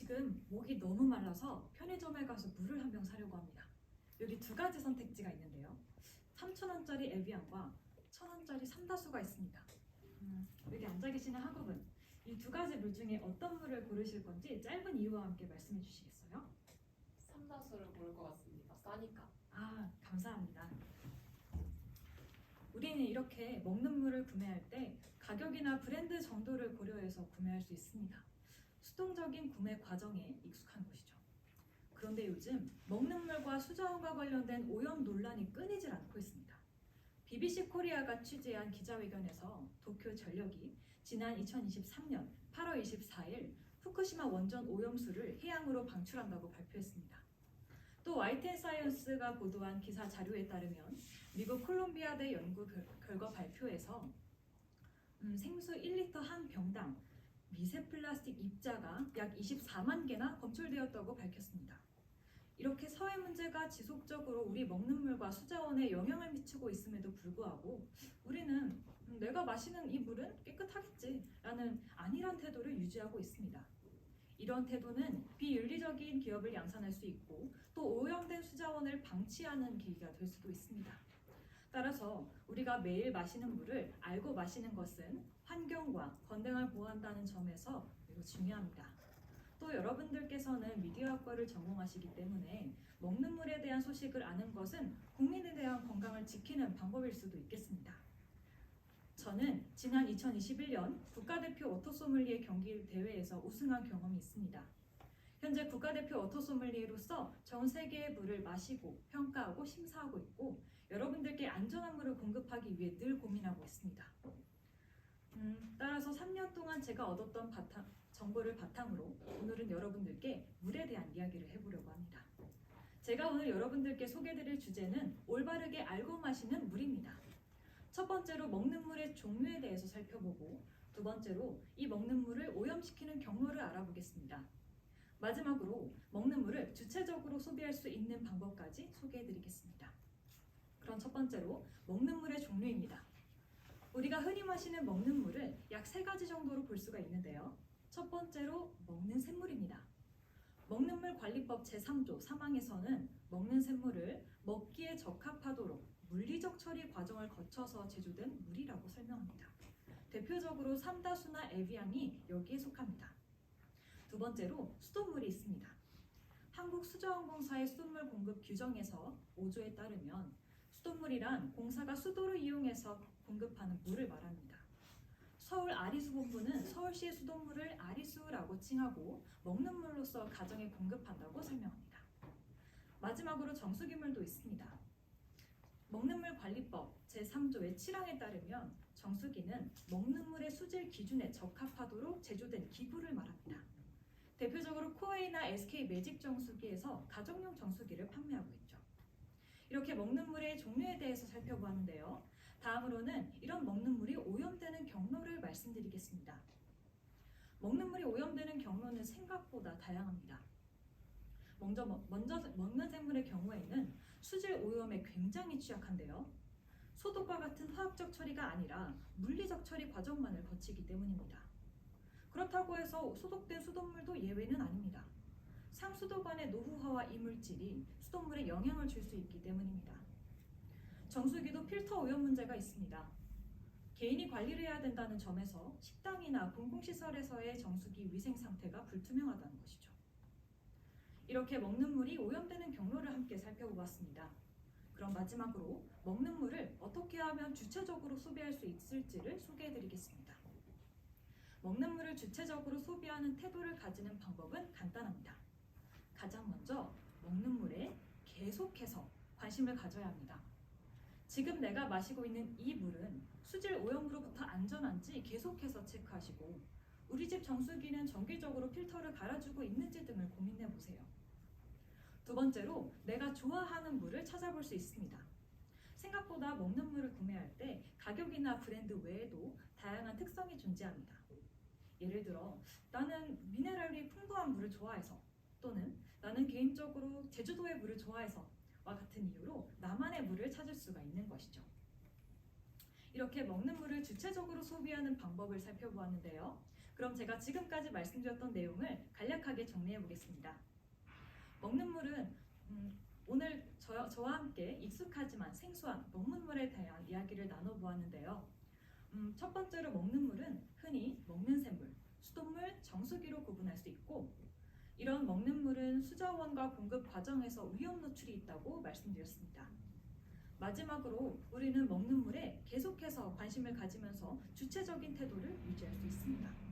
지금 목이 너무 말라서 편의점에 가서 물을 한 병 사려고 합니다. 여기 두 가지 선택지가 있는데요. 3,000원짜리 에비앙과 1,000원짜리 삼다수가 있습니다. 여기 앉아 계시는 학우분, 이 두 가지 물 중에 어떤 물을 고르실 건지 짧은 이유와 함께 말씀해 주시겠어요? 삼다수를 고를 것 같습니다. 싸니까. 아, 감사합니다. 우리는 이렇게 먹는 물을 구매할 때 가격이나 브랜드 정도를 고려해서 구매할 수 있습니다. 수동적인 구매 과정에 익숙한 것이죠. 그런데 요즘 먹는 물과 수자원과 관련된 오염 논란이 끊이질 않고 있습니다. BBC 코리아가 취재한 기자회견에서 도쿄전력이 지난 2023년 8월 24일 후쿠시마 원전 오염수를 해양으로 방출한다고 발표했습니다. 또 YTN사이언스가 보도한 기사 자료에 따르면 미국 콜롬비아대 연구 결과 발표에서 생수 1리터 한 병당 미세 플라스틱 입자가 약 24만 개나 검출되었다고 밝혔습니다. 이렇게 사회 문제가 지속적으로 우리 먹는 물과 수자원에 영향을 미치고 있음에도 불구하고 우리는 내가 마시는 이 물은 깨끗하겠지라는 안일한 태도를 유지하고 있습니다. 이런 태도는 비윤리적인 기업을 양산할 수 있고 또 오염된 수자원을 방치하는 계기가 될 수도 있습니다. 따라서 우리가 매일 마시는 물을 알고 마시는 것은 환경과 건강을 보호한다는 점에서 매우 중요합니다. 또 여러분들께서는 미디어학과를 전공하시기 때문에 먹는 물에 대한 소식을 아는 것은 국민에 대한 건강을 지키는 방법일 수도 있겠습니다. 저는 지난 2021년 국가대표 워터소믈리에 경기 대회에서 우승한 경험이 있습니다. 현재 국가대표 워터소믈리에로서 전 세계의 물을 마시고 평가하고 심사하고 있고 여러분들께 안전한 물을 공급하기 위해 늘 고민하고 있습니다. 따라서 3년 동안 제가 얻었던 정보를 바탕으로 오늘은 여러분들께 물에 대한 이야기를 해보려고 합니다. 제가 오늘 여러분들께 소개해드릴 주제는 올바르게 알고 마시는 물입니다. 첫 번째로 먹는 물의 종류에 대해서 살펴보고 두 번째로 이 먹는 물을 오염시키는 경로를 알아보겠습니다. 마지막으로 먹는 물을 주체적으로 소비할 수 있는 방법까지 소개해드리겠습니다. 그럼 첫 번째로 먹는 물의 종류입니다. 우리가 흔히 마시는 먹는 물을 약 3가지 정도로 볼 수가 있는데요. 첫 번째로 먹는 샘물입니다. 먹는 물 관리법 제3조 3항에서는 먹는 샘물을 먹기에 적합하도록 물리적 처리 과정을 거쳐서 제조된 물이라고 설명합니다. 대표적으로 삼다수나 에비앙이 여기에 속합니다. 두 번째로 수돗물이 있습니다. 한국수자원공사의 수돗물 공급 규정에서 5조에 따르면 수돗물이란 공사가 수도를 이용해서 공급하는 물을 말합니다. 서울 아리수본부는 서울시의 수돗물을 아리수라고 칭하고 먹는 물로서 가정에 공급한다고 설명합니다. 마지막으로 정수기물도 있습니다. 먹는 물 관리법 제3조의 7항에 따르면 정수기는 먹는 물의 수질 기준에 적합하도록 제조된 기구를 말합니다. 대표적으로 코웨이나 SK 매직 정수기에서 가정용 정수기를 판매하고 있죠. 이렇게 먹는 물의 종류에 대해서 살펴보았는데요. 다음으로는 이런 먹는 물이 오염되는 경로를 말씀드리겠습니다. 먹는 물이 오염되는 경로는 생각보다 다양합니다. 먼저 먹는 생물의 경우에는 수질 오염에 굉장히 취약한데요. 소독과 같은 화학적 처리가 아니라 물리적 처리 과정만을 거치기 때문입니다. 그렇다고 해서 소독된 수돗물도 예외는 아닙니다. 상수도 간의 노후화와 이물질이 수돗물에 영향을 줄 수 있기 때문입니다. 정수기도 필터 오염 문제가 있습니다. 개인이 관리를 해야 된다는 점에서 식당이나 공공시설에서의 정수기 위생 상태가 불투명하다는 것이죠. 이렇게 먹는 물이 오염되는 경로를 함께 살펴보았습니다. 그럼 마지막으로 먹는 물을 어떻게 하면 주체적으로 소비할 수 있을지를 소개해드리겠습니다. 먹는 물을 주체적으로 소비하는 태도를 가지는 방법은 간단합니다. 가장 먼저 먹는 물에 계속해서 관심을 가져야 합니다. 지금 내가 마시고 있는 이 물은 수질 오염으로부터 안전한지 계속해서 체크하시고 우리 집 정수기는 정기적으로 필터를 갈아주고 있는지 등을 고민해 보세요. 두 번째로 내가 좋아하는 물을 찾아볼 수 있습니다. 생각보다 먹는 물을 구매할 때 가격이나 브랜드 외에도 다양한 특성이 존재합니다. 예를 들어 나는 미네랄이 풍부한 물을 좋아해서 또는 나는 개인적으로 제주도의 물을 좋아해서 와 같은 이유로 나만의 물을 찾을 수가 있는 것이죠. 이렇게 먹는 물을 주체적으로 소비하는 방법을 살펴보았는데요. 그럼 제가 지금까지 말씀드렸던 내용을 간략하게 정리해 보겠습니다. 먹는 물은 오늘 저와 함께 익숙하지만 생소한 먹는 물에 대한 이야기를 나눠보았는데요. 첫 번째로 먹는 물은 흔히 먹는 샘물, 수돗물, 정수기로 구분할 수 있고, 이런 먹는 물은 수자원과 공급 과정에서 위험 노출이 있다고 말씀드렸습니다. 마지막으로 우리는 먹는 물에 계속해서 관심을 가지면서 주체적인 태도를 유지할 수 있습니다.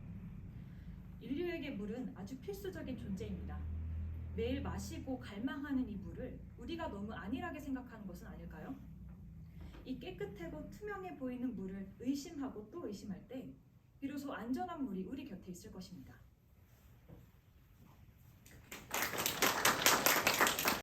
인류에게 물은 아주 필수적인 존재입니다. 매일 마시고 갈망하는 이 물을 우리가 너무 안일하게 생각하는 것은 아닐까요? 이 깨끗하고 투명해 보이는 물을 의심하고 또 의심할 때 비로소 안전한 물이 우리 곁에 있을 것입니다.